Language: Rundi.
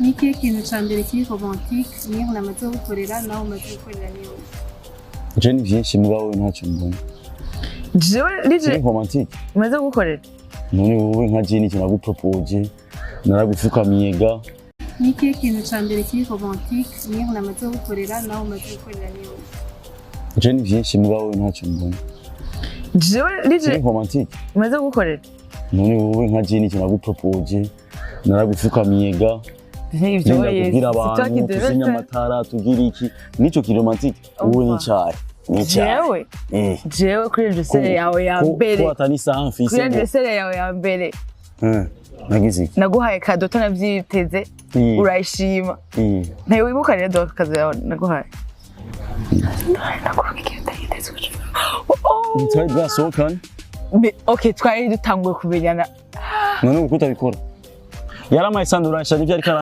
Niki ikintu ca mbere kiri romantique niyo namaze gukorera nawe umaze gukorera niyo. Je ni vyinshi mugabo ntacyo mbona. Jewe Kiri romantique. umaze gukorera? None wowe nka je niki nagupropose naragupfukamiye ga. Niki ikintu ca mbere kiri romantique niyo namaze gukorera nawe umaze gukorera niyo. Je ni vyinshi mugabo ntacyo mbona. Jewe Kiri romantique. umaze gukorera? None wowe nka je niki nagupropose naragupfukamiye ga. Ivyo kugira abantu tuzinya amatara tugira iki nico ki romantique wowe n'icyayi jewe jewe kuri anniversaire yawe ya mbere ko atani saha mfise kuri anniversaire yawe ya mbere nagize iki naguhaye kado tunavyiteze urayishima ntayo wibuka rero dokaze yawe naguhaye ntari bwasohokana okay twari dutanguye kumenyana none uko utabikora yaramaye sandura shari byari